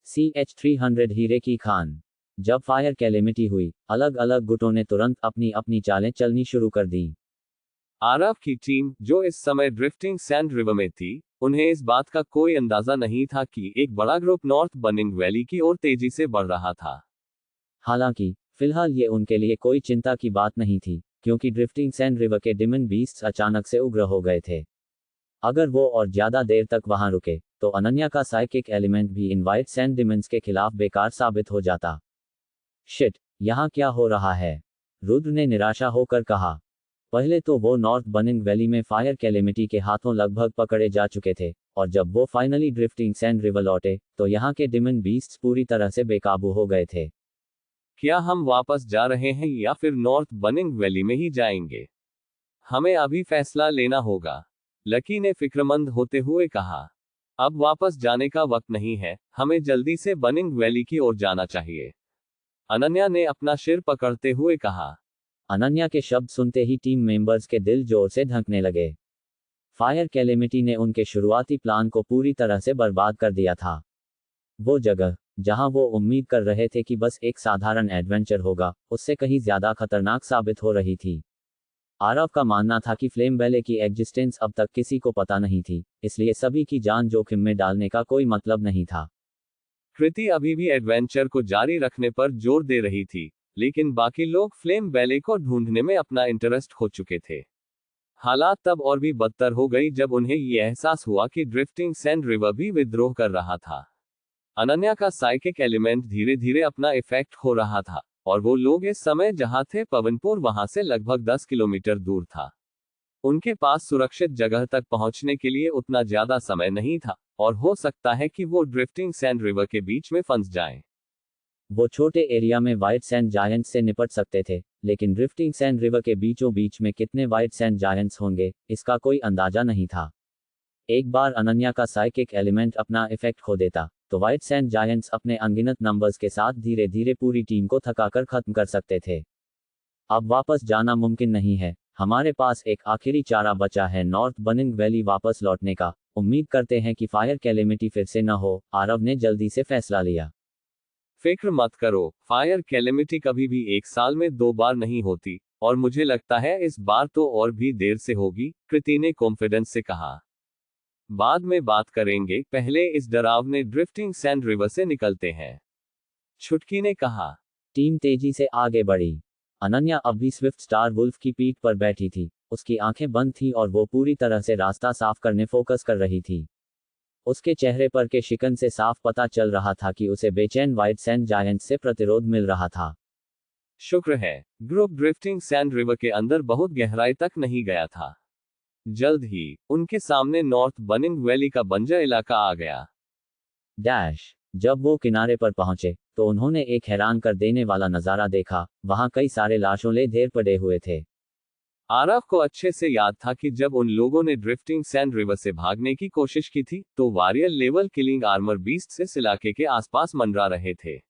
CH-300 हीरे की खान। जब फायर कैलेमिटी हुई, अलग अलग गुटों ने तुरंत अपनी अपनी चालें चलनी शुरू कर दी। आरव की टीम, जो इस समय ड्रिफ्टिंग सैंड रिवर में थी, उन्हें इस बात का कोई अंदाजा नहीं था कि एक बड़ा ग्रुप नॉर्थ बनिंग वैली की ओर तेजी से बढ़ रहा था। हालांकि फिलहाल ये उनके लिए कोई चिंता की बात नहीं थी, क्योंकि ड्रिफ्टिंग सैंड रिवर के डिमन बीस्ट्स अचानक से उग्र हो गए थे। अगर वो और ज्यादा देर तक वहां रुके, तो अनन्या का साइकिक एलिमेंट भी इन वाइट सैंड डिमंस के खिलाफ बेकार साबित हो जाता। शिट, यहाँ क्या हो रहा है? रुद्र ने निराशा होकर कहा। पहले तो वो नॉर्थ बनिंग वैली में फायर कैलेमिटी के हाथों लगभग पकड़े जा चुके थे, और जब वो फाइनली ड्रिफ्टिंग सैंड रिवर लौटे, तो यहाँ के डिमन बीस्ट्स पूरी तरह से बेकाबू हो गए थे। क्या हम वापस जा रहे हैं या फिर नॉर्थ बनिंग वैली में ही जाएंगे? हमें अभी फैसला लेना होगा, लकी ने फिक्रमंद होते हुए कहा। अब वापस जाने का वक्त नहीं है, हमें जल्दी से बनिंग वैली की ओर जाना चाहिए, अनन्या ने अपना सिर पकड़ते हुए कहा। अनन्या के शब्द सुनते ही टीम मेंबर्स के दिल जोर से धड़कने लगे। फायर कैलेमिटी ने उनके शुरुआती प्लान को पूरी तरह से बर्बाद कर दिया था। वो जगह, जहां वो उम्मीद कर रहे थे कि बस एक साधारण एडवेंचर होगा, उससे कहीं ज्यादा खतरनाक साबित हो रही थी। आरव का मानना था कि फ्लेम वैले की एग्जिस्टेंस अब तक किसी को पता नहीं थी, इसलिए सभी की जान जोखिम में डालने का कोई मतलब नहीं था। कृति अभी भी एडवेंचर को जारी रखने पर जोर दे रही थी, लेकिन बाकी लोग फ्लेम वैले को ढूंढने में अपना इंटरेस्ट खो चुके थे। हालात तब और भी बदतर हो गई जब उन्हें यह एहसास हुआ कि ड्रिफ्टिंग सैंड रिवर भी विद्रोह कर रहा था। अनन्या का साइकिक एलिमेंट धीरे धीरे अपना इफेक्ट खो रहा था, और वो लोग इस समय जहां थे पवनपुर वहां से लगभग 10 किलोमीटर दूर था। उनके पास सुरक्षित जगह तक पहुंचने के लिए उतना ज्यादा समय नहीं था, और हो सकता है कि वो ड्रिफ्टिंग सैंड रिवर के बीच में फंस जाएं। वो छोटे एरिया में वाइट सैंड जायंट्स से निपट सकते थे, लेकिन ड्रिफ्टिंग सैंड रिवर के बीचों बीच में कितने वाइट सैंड जायंट्स होंगे, इसका कोई अंदाजा नहीं था। एक बार अनन्या का साइकिक एलिमेंट अपना इफेक्ट खो देता, तो वाइट सैंड जायंट्स अपने अनगिनत नंबर्स के साथ धीरे धीरे पूरी टीम को थकाकर खत्म कर सकते थे। अब वापस जाना मुमकिन नहीं है, हमारे पास एक आखिरी चारा बचा है, नॉर्थ बनिंग वैली वापस लौटने का। उम्मीद करते हैं कि फायर कैलेमिटी फिर से न हो, आरव ने जल्दी से फैसला लिया। फिक्र मत करो, फायर कैलेमिटी कभी भी एक साल में 2 बार नहीं होती, और मुझे लगता है इस बार तो और भी देर से होगी, कृति ने कॉन्फिडेंस से कहा। बाद में बात करेंगे, पहले इस डरावने ड्रिफ्टिंग सैंड रिवर से निकलते हैं, छुटकी ने कहा। टीम तेजी से आगे बढ़ी। अनन्या अब भी स्विफ्ट स्टार वुल्फ की पीठ पर बैठी थी, उसकी आंखें बंद थीं और वो पूरी तरह से रास्ता साफ करने फोकस कर रही थी। उसके चेहरे पर के शिकन से साफ पता चल रहा था कि उसे बेचैन वाइट सैंड जायंट से प्रतिरोध मिल रहा था। शुक्र है, ग्रुप ड्रिफ्टिंग सैंड रिवर के अंदर बहुत गहराई तक नहीं गया था। जल्द ही उनके सामने नॉर्थ बनिंग वैली का बंजर इलाका आ गया। डैश। जब वो किनारे पर पहुंचे, तो उन्होंने एक हैरान कर देने वाला नजारा देखा। वहां कई सारे लाशों ले ढेर पड़े हुए थे। आरव को अच्छे से याद था कि जब उन लोगों ने ड्रिफ्टिंग सैंड रिवर से भागने की कोशिश की थी, तो warrior level killing armour beast इस इलाके के आसपास मंडरा रहे थे।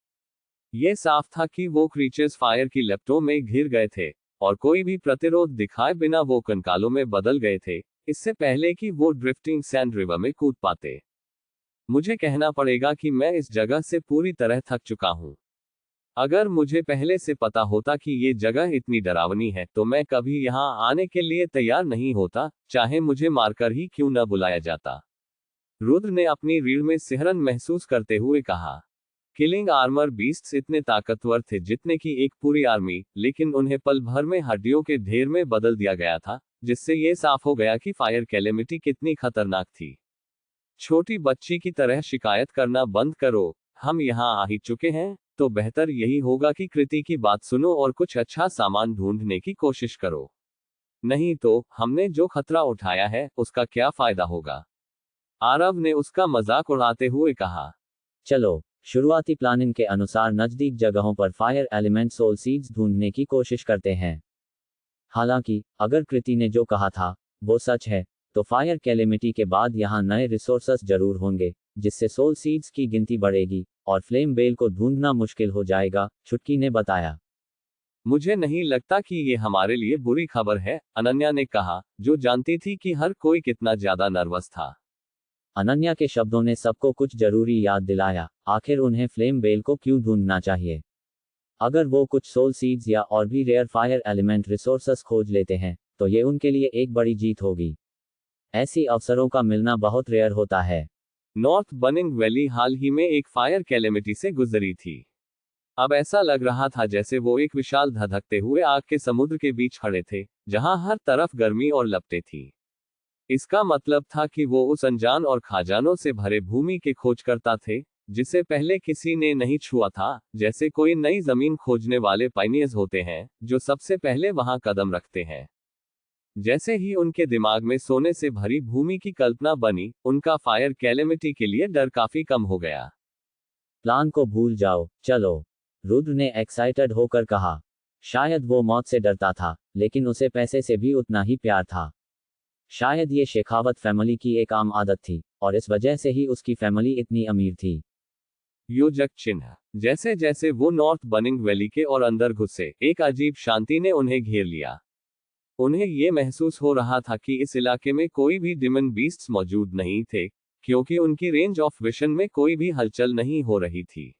यह साफ था कि वो क्रीचर्स फायर की लपटों में घिर गए थे, और कोई भी प्रतिरोध दिखाए बिना वो कंकालों में बदल गए थे, इससे पहले कि वो ड्रिफ्टिंग सैंड रिवर में कूद पाते। मुझे कहना पड़ेगा कि मैं इस जगह से पूरी तरह थक चुका हूं। अगर मुझे पहले से पता होता कि ये जगह इतनी डरावनी है, तो मैं कभी यहाँ आने के लिए तैयार नहीं होता, चाहे मुझे मारकर ही क्यों न बुलाया जाता, रुद्र ने अपनी रीढ़ में सिहरन महसूस करते हुए कहा। किलिंग आर्मर बीस्ट्स इतने ताकतवर थे जितने की एक पूरी आर्मी, लेकिन उन्हें पल भर में हड्डियों के ढेर में बदल दिया गया था, जिससे ये साफ हो गया कि फायर कैलेमिटी कितनी खतरनाक थी। छोटी बच्ची की तरह शिकायत करना बंद करो, हम यहाँ आ ही चुके हैं, तो बेहतर यही होगा कि कृति की बात सुनो और कुछ अच्छा सामान ढूंढने की कोशिश करो। नहीं तो हमने जो खतरा उठाया है उसका क्या फायदा होगा, आरव ने उसका मजाक उड़ाते हुए कहा। चलो, शुरुआती प्लानिंग के अनुसार नजदीक जगहों पर फायर एलिमेंट सोल सीड्स ढूंढने की कोशिश करते हैं। हालांकि अगर कृति ने जो कहा था वो सच है, तो फायर कैलेमिटी के बाद यहाँ नए रिसोर्सेस जरूर होंगे, जिससे सोल सीड्स की गिनती बढ़ेगी और फ्लेम बेल को ढूंढना मुश्किल हो जाएगा, छुटकी ने बताया। मुझे नहीं लगता कि ये हमारे लिए बुरी खबर है, अनन्या ने कहा, जो जानती थी कि हर कोई कितना ज्यादा नर्वस था। अनन्या के शब्दों ने सबको कुछ जरूरी याद दिलाया, आखिर उन्हें फ्लेम बेल को क्यों ढूंढना चाहिए। अगर वो कुछ सोल सीड्स या और भी रेयर फायर एलिमेंट रिसोर्सेस खोज लेते हैं, तो ये उनके लिए एक बड़ी जीत होगी। ऐसी अवसरों का मिलना बहुत रेयर होता है। नॉर्थ बनिंग वैली हाल ही में एक फायर कैलेमिटी से गुजरी थी। अब ऐसा लग रहा था जैसे वो एक विशाल धधकते हुए आग के समुद्र के बीच खड़े थे, जहां हर तरफ गर्मी और लपटें थी। इसका मतलब था कि वो उस अनजान और खजानों से भरे भूमि के खोजकर्ता थे, जिसे पहले किसी ने नहीं छुआ था, जैसे कोई नई जमीन खोजने वाले पायनियर्स होते हैं, जो सबसे पहले वहां कदम रखते हैं। जैसे ही उनके दिमाग में सोने से भरी भूमि की कल्पना बनी, उनका फायर कैलेमिटी के लिए डर काफी कम हो गया। प्लान को भूल जाओ, चलो, रुद्र ने एक्साइटेड होकर कहा। शायद वो मौत से डरता था, लेकिन उसे पैसे से भी उतना ही प्यार था। शायद ये शेखावत फैमिली की एक आम आदत थी, और इस वजह से ही उसकी फैमिली इतनी अमीर थी। योजक चिन्ह। जैसे जैसे वो नॉर्थ बनिंग वैली के और अंदर घुसे, एक अजीब शांति ने उन्हें घेर लिया। उन्हें ये महसूस हो रहा था कि इस इलाके में कोई भी डिमन बीस्ट्स मौजूद नहीं थे, क्योंकि उनकी रेंज ऑफ विजन में कोई भी हलचल नहीं हो रही थी।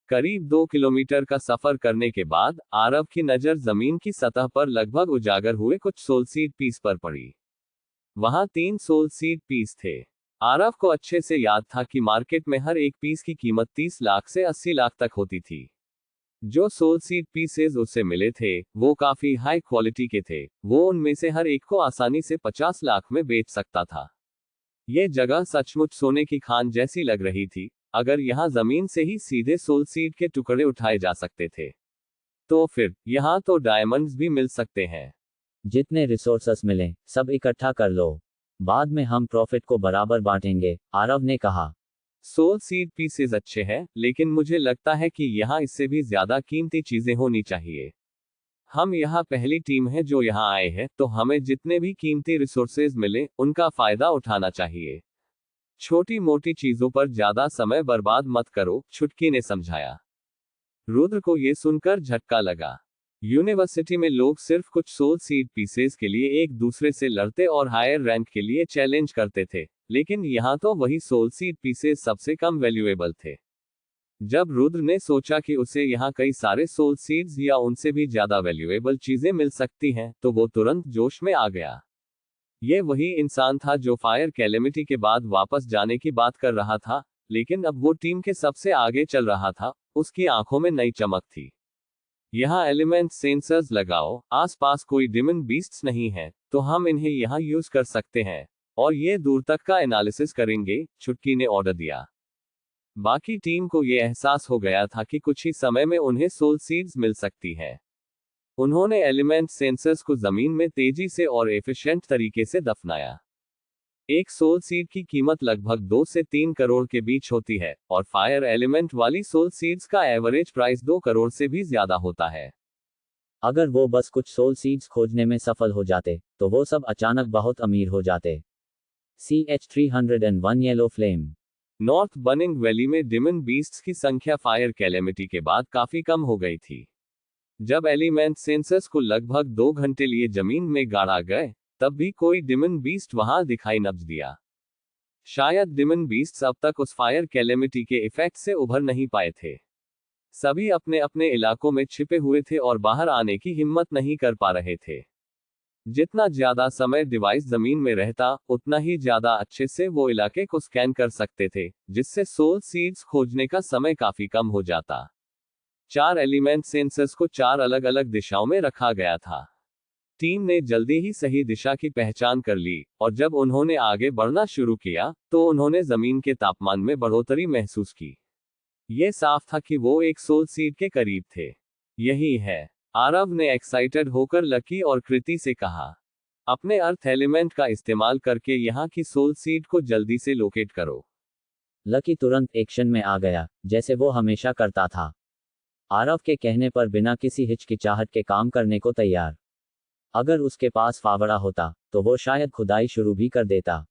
करीब 2 किलोमीटर का सफर करने के बाद आरव की नजर जमीन की सतह पर लगभग उजागर हुए कुछ सोल सीड पीस पर पड़ी। वहां 3 सोल सीड पीस थे। आरव को अच्छे से याद था कि मार्केट में हर एक पीस की कीमत 30 लाख से 80 लाख तक होती थी। जो सोल सीड पीसेस उसे मिले थे, वो काफी हाई क्वालिटी के थे। वो उनमें से हर एक को आसानी से 50 लाख में बेच सकता था। ये जगह सचमुच सोने की खान जैसी लग रही थी। अगर यहाँ जमीन से ही सीधे सोल सीड के टुकड़े उठाए जा सकते थे, तो फिर यहाँ तो डायमंड्स भी मिल सकते हैं। जितने रिसोर्सेस मिले, सब इकट्ठा कर लो। बाद में हम प्रॉफिट को बराबर बांटेंगे, आरव ने कहा। सोल सीड पीसेस अच्छे हैं, लेकिन मुझे लगता है कि यहाँ इससे भी ज्यादा कीमती चीजें होनी चाहिए। हम यहाँ पहली टीम है जो यहाँ आए हैं, तो हमें जितने भी कीमती रिसोर्सेज मिले, उनका फायदा उठाना चाहिए। छोटी मोटी चीजों पर ज्यादा समय बर्बाद मत करो, छुटकी ने समझाया। रुद्र को यह सुनकर झटका लगा। यूनिवर्सिटी में लोग सिर्फ कुछ सोल सीड पीसेस के लिए एक दूसरे से लड़ते और हायर रैंक के लिए चैलेंज करते थे, लेकिन यहाँ तो वही सोल सीड पीसेस सबसे कम वैल्यूएबल थे। जब रुद्र ने सोचा कि उसे यहाँ कई सारे सोल सीड्स या उनसे भी ज्यादा वैल्यूएबल चीजें मिल सकती हैं, तो वो तुरंत जोश में आ गया। ये वही इंसान था जो फायर कैलेमिटी के बाद वापस जाने की बात कर रहा था, लेकिन अब वो टीम के सबसे आगे चल रहा था। उसकी आंखों में नई चमक थी। यहाँ एलिमेंट सेंसर्स लगाओ, आसपास कोई डिमन बीस्ट्स नहीं है, तो हम इन्हें यहाँ यूज कर सकते हैं, और ये दूर तक का एनालिसिस करेंगे, छुटकी ने ऑर्डर दिया। बाकी टीम को ये एहसास हो गया था कि कुछ ही समय में उन्हें सोल सीड्स मिल सकती है। उन्होंने एलिमेंट सेंसर्स को जमीन में तेजी से और एफिशिएंट तरीके से दफनाया। एक सोल सीड की कीमत लगभग 2 से 3 करोड़ के बीच होती है, और फायर एलिमेंट वाली सोल सीड्स का एवरेज प्राइस 2 करोड़ से भी ज्यादा होता है। अगर वो बस कुछ सोल सीड्स खोजने में सफल हो जाते, तो वो सब अचानक बहुत अमीर हो जाते। CH-301 yellow flame. North burning valley में डिमन बीस्ट्स की संख्या फायर कैलेमिटी के बाद काफी कम हो गई थी। जब एलिमेंट सेंसर्स को लगभग 2 घंटे लिए जमीन में गाड़ा गए, तब भी कोई डिमन बीस्ट वहां दिखाई न दिया। शायद डिमन बीस्ट्स अब तक उस फायर कैलेमिटी के इफेक्ट से उभर नहीं पाए थे। सभी अपने अपने इलाकों में छिपे हुए थे और बाहर आने की हिम्मत नहीं कर पा रहे थे। जितना ज्यादा समय डिवाइस जमीन में रहता, उतना ही ज्यादा अच्छे से वो इलाके को स्कैन कर सकते थे, जिससे सोल सीड्स खोजने का समय काफी कम हो जाता। 4 एलिमेंट सेंसर्स को 4 अलग अलग दिशाओं में रखा गया था। टीम ने जल्दी ही सही दिशा की पहचान कर ली, और जब उन्होंने आगे बढ़ना शुरू किया, तो उन्होंने जमीन के तापमान में बढ़ोतरी महसूस की। ये साफ था कि वो एक सोल सीड के करीब थे। यही है, आरव ने एक्साइटेड होकर लकी और कृति से कहा। अपने अर्थ एलिमेंट का इस्तेमाल करके यहाँ की सोल सीड को जल्दी से लोकेट करो। लकी तुरंत एक्शन में आ गया, जैसे वो हमेशा करता था। आरव के कहने पर बिना किसी हिचकिचाहट के काम करने को तैयार। अगर उसके पास फावड़ा होता, तो वो शायद खुदाई शुरू भी कर देता।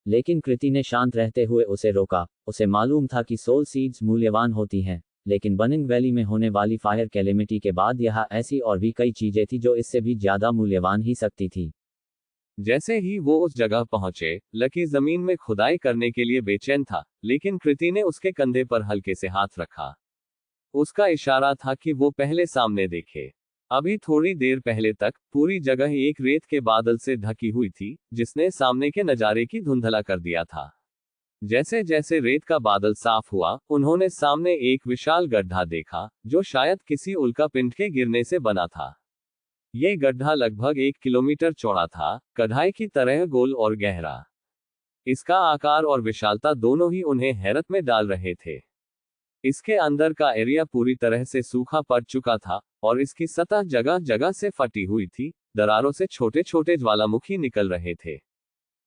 लेकिन कृति ने शांत रहते हुए उसे रोका। उसे मालूम था कि सोल सीड्स मूल्यवान होती हैं, लेकिन बनिंग वैली में होने वाली फायर कैलेमिटी के बाद यहाँ ऐसी और भी कई चीजें थी जो इससे भी ज्यादा मूल्यवान ही सकती थी। जैसे ही वो उस जगह पहुंचे, लकी जमीन में खुदाई करने के लिए बेचैन था, लेकिन कृति ने उसके कंधे पर हल्के से हाथ रखा। उसका इशारा था कि वो पहले सामने देखे। अभी थोड़ी देर पहले तक पूरी जगह एक रेत के बादल से ढकी हुई थी, जिसने सामने के नजारे की धुंधला कर दिया था। जैसे जैसे रेत का बादल साफ हुआ, उन्होंने सामने एक विशाल गड्ढा देखा, जो शायद किसी उल्कापिंड के गिरने से बना था। ये गड्ढा लगभग 1 किलोमीटर चौड़ा था, कढ़ाई की तरह गोल और गहरा। इसका आकार और विशालता दोनों ही उन्हें हैरत में डाल रहे थे। इसके अंदर का एरिया पूरी तरह से सूखा पड़ चुका था, और इसकी सतह जगह जगह से फटी हुई थी, दरारों से छोटे छोटे ज्वालामुखी निकल रहे थे।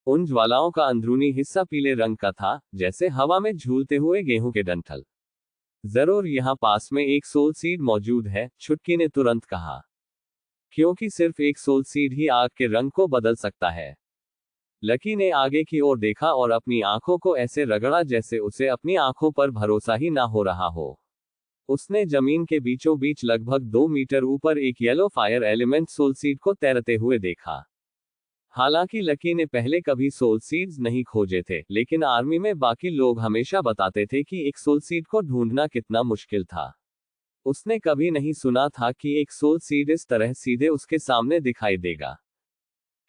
उन ज्वालाओं का अंदरूनी हिस्सा पीले रंग का था, जैसे हवा में झूलते हुए गेहूं के डंठल। जरूर यहाँ पास में एक सोल सीड मौजूद है, छुटकी ने तुरंत कहा। क्योंकि सिर्फ एक सोल सीड ही आग के रंग को बदल सकता है। लकी ने आगे की ओर देखा और अपनी आंखों को ऐसे रगड़ा जैसे उसे अपनी आंखों पर भरोसा ही ना हो रहा हो। उसने जमीन के बीचों बीच लगभग 2 मीटर ऊपर एक yellow fire element soul seed को तैरते हुए देखा। हालांकि लकी ने पहले कभी सोल सीड्स नहीं खोजे थे, लेकिन आर्मी में बाकी लोग हमेशा बताते थे कि एक सोल सीड को ढूंढना कितना मुश्किल था। उसने कभी नहीं सुना था कि एक सोल सीड इस तरह सीधे उसके सामने दिखाई देगा।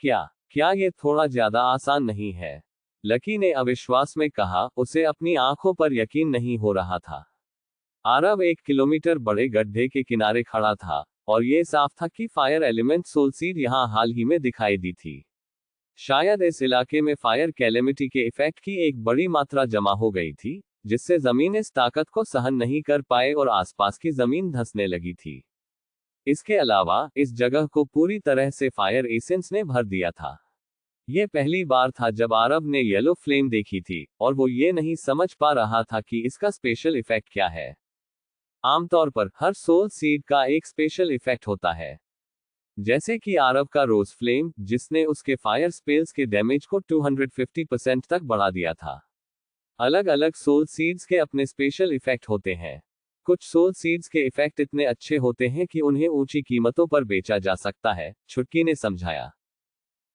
क्या ये थोड़ा ज्यादा आसान नहीं है? लकी ने अविश्वास में कहा, उसे अपनी आंखों पर यकीन नहीं हो रहा था। आरव 1 किलोमीटर बड़े गड्ढे के किनारे खड़ा था, और ये साफ था कि फायर एलिमेंट सोल सीड यहां हाल ही में दिखाई दी थी। शायद इस इलाके में फायर कैलेमिटी के इफेक्ट की एक बड़ी मात्रा जमा हो गई थी, जिससे जमीन इस ताकत को सहन नहीं कर पाए और आसपास की जमीन धंसने लगी थी। इसके अलावा इस जगह को पूरी तरह से फायर एसेंस ने भर दिया था। यह पहली बार था जब आरव ने येलो फ्लेम देखी थी, और वो ये नहीं समझ पा रहा था कि इसका स्पेशल इफेक्ट क्या है। आमतौर पर हर सोल सीड का एक स्पेशल इफेक्ट होता है, जैसे कि आरव का रोज फ्लेम, जिसने उसके फायर स्पेल्स के डैमेज को 250% तक बढ़ा दिया था। अलग अलग सोल सीड्स के अपने स्पेशल इफेक्ट होते हैं। कुछ सोल सीड्स के इफेक्ट इतने अच्छे होते हैं कि उन्हें ऊंची कीमतों पर बेचा जा सकता है, छुटकी ने समझाया।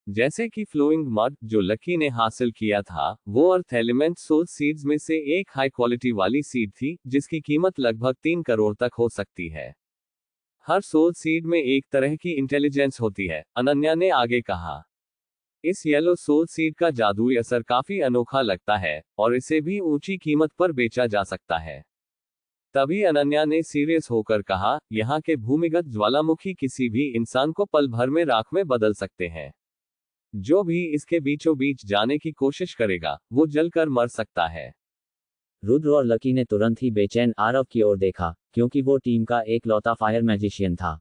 जैसे कि फ्लोइंग मड, जो लकी ने हासिल किया था, वो अर्थ एलिमेंट सोल सीड्स में से एक हाई क्वालिटी वाली सीड थी, जिसकी कीमत लगभग 3 करोड़ तक हो सकती है। हर सोल सीड में एक तरह की इंटेलिजेंस होती है, अनन्या ने आगे कहा। इस येलो सोल सीड का जादुई असर काफी अनोखा लगता है, और इसे भी ऊंची कीमत पर बेचा जा सकता है। तभी अनन्या ने सीरियस होकर कहा, यहाँ के भूमिगत ज्वालामुखी किसी भी इंसान को पल भर में राख में बदल सकते हैं। जो भी इसके बीचों बीच जाने की कोशिश करेगा, वो जलकर मर सकता है। रुद्र और लकी ने तुरंत ही बेचैन आरव की ओर देखा, क्योंकि वो टीम का एकलौता फायर मैजिशियन था।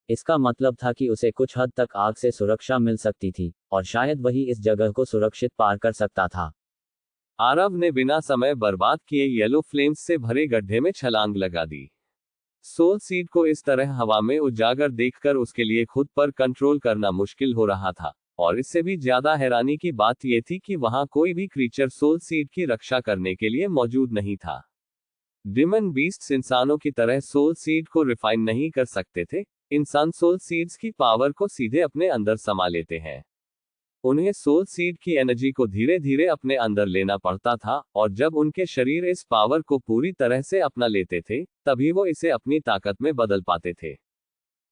इसका मतलब था कि उसे कुछ हद तक आग से सुरक्षा मिल सकती थी, और शायद वही इस जगह को सुरक्षित पार कर सकता था। आरव ने बिना समय बर्बाद किए येलो फ्लेम्स से भरे गड्ढे में छलांग लगा दी। सोल सीड को इस तरह हवा में उजागर देखकर उसके लिए खुद पर कंट्रोल करना मुश्किल हो रहा था, और इससे भी ज्यादा हैरानी की बात यह थी कि वहां कोई भी क्रीचर सोल सीड की रक्षा करने के लिए मौजूद नहीं था। डिमन बीस्ट्स इंसानों की तरह सोल सीड को रिफाइन नहीं कर सकते थे। इंसान सोल सीड्स की पावर को सीधे अपने अंदर समा लेते हैं। उन्हें सोल सीड की एनर्जी को धीरे धीरे अपने अंदर लेना पड़ता था, और जब उनके शरीर इस पावर को पूरी तरह से अपना लेते थे, तभी वो इसे अपनी ताकत में बदल पाते थे।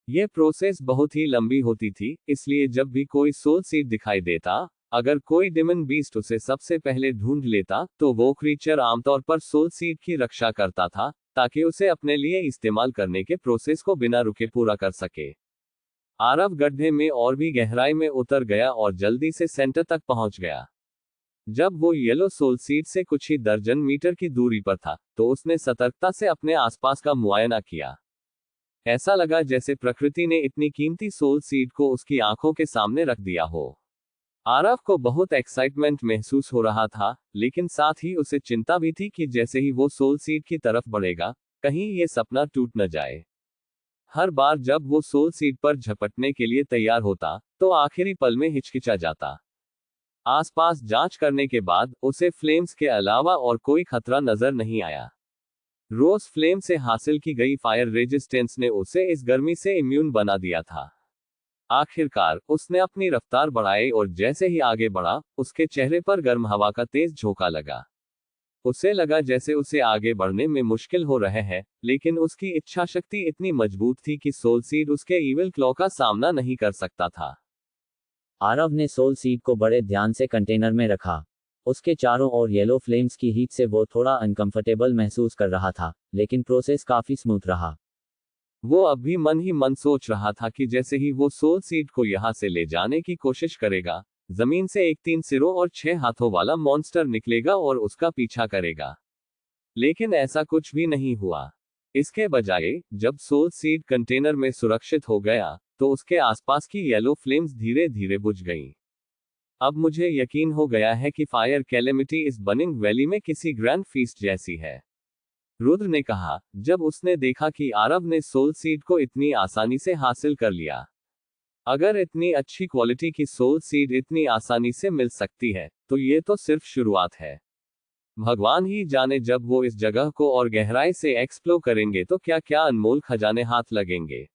यह प्रोसेस बहुत ही लंबी होती थी, इसलिए जब भी कोई सोल सीड दिखाई देता, अगर कोई डिमन बीस्ट उसे सबसे पहले ढूंढ लेता, तो वो क्रीचर आमतौर पर सोल सीड की रक्षा करता था, ताकि उसे अपने लिए इस्तेमाल करने के प्रोसेस को बिना रुके पूरा कर सके। आरव गड्ढे में और भी गहराई में उतर गया और जल्दी से सेंटर तक पहुंच गया। जब वो येलो सोल सीड से कुछ ही दर्जन मीटर की दूरी पर था, तो उसने सतर्कता से अपने आसपास का मुआयना किया। ऐसा लगा जैसे प्रकृति ने इतनी कीमती सोल सीड को उसकी आंखों के सामने रख दिया हो। आरव को बहुत एक्साइटमेंट महसूस हो रहा था, लेकिन साथ ही उसे चिंता भी थी कि जैसे ही वो सोल सीड की तरफ बढ़ेगा, कहीं ये सपना टूट न जाए। हर बार जब वो सोल सीड पर झपटने के लिए तैयार होता, तो आखिरी पल में हिचकिचा जाता। आसपास जांच करने के बाद उसे फ्लेम्स के अलावा और कोई खतरा नजर नहीं आया। रोज फ्लेम से हासिल की गई फायर रेजिस्टेंस ने उसे इस गर्मी से इम्यून बना दिया था। आखिरकार उसने अपनी रफ्तार बढ़ाई और जैसे ही आगे बढ़ा, उसके चेहरे पर गर्म हवा का तेज झोंका लगा। उसे लगा जैसे उसे आगे बढ़ने में मुश्किल हो रहे है, लेकिन उसकी इच्छा शक्ति इतनी मजबूत थी कि सोल सीड उसके ईविल क्लॉ का सामना नहीं कर सकता था। आरव ने सोल सीड को बड़े ध्यान से कंटेनर में रखा। उसके चारों ओर येलो फ्लेम्स की हीट से वो थोड़ा अनकंफर्टेबल महसूस कर रहा था, लेकिन प्रोसेस काफी स्मूथ रहा। वो अब भी मन ही मन सोच रहा था कि जैसे ही वो सोल सीड को यहाँ से ले जाने की कोशिश करेगा, जमीन से एक 3 सिरों और 6 हाथों वाला मॉन्स्टर निकलेगा और उसका पीछा करेगा। लेकिन ऐसा कुछ भी नहीं हुआ। इसके बजाय जब सोल सीड कंटेनर में सुरक्षित हो गया, तो उसके आसपास की येलो फ्लेम्स धीरे धीरे बुझ गईं। अब मुझे यकीन हो गया है कि फायर कैलेमिटी इस बर्निंग वैली में किसी ग्रैंड फीस्ट जैसी है, रुद्र ने कहा, जब उसने देखा कि आरव ने सोल सीड को इतनी आसानी से हासिल कर लिया। अगर इतनी अच्छी क्वालिटी की सोल सीड इतनी आसानी से मिल सकती है, तो ये तो सिर्फ शुरुआत है। भगवान ही जाने जब वो इस जगह को और गहराई से एक्सप्लोर करेंगे तो क्या क्या अनमोल खजाने हाथ लगेंगे।